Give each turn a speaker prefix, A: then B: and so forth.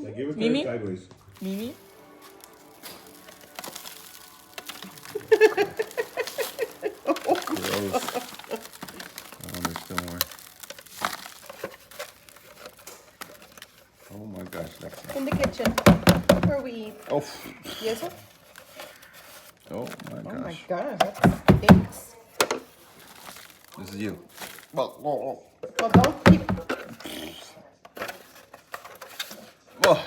A: Like, give it to
B: Mimi?
A: her sideways.
B: Mimi?
C: Gross. Oh, there's still more. Oh my gosh, Lexi.
D: In the kitchen, where we eat.
C: Oh,
D: Yes, sir?
C: oh my
D: Oh my
C: gosh.
D: god, that stinks.
C: This is you. Well,
D: Well, don't keep.
C: oh.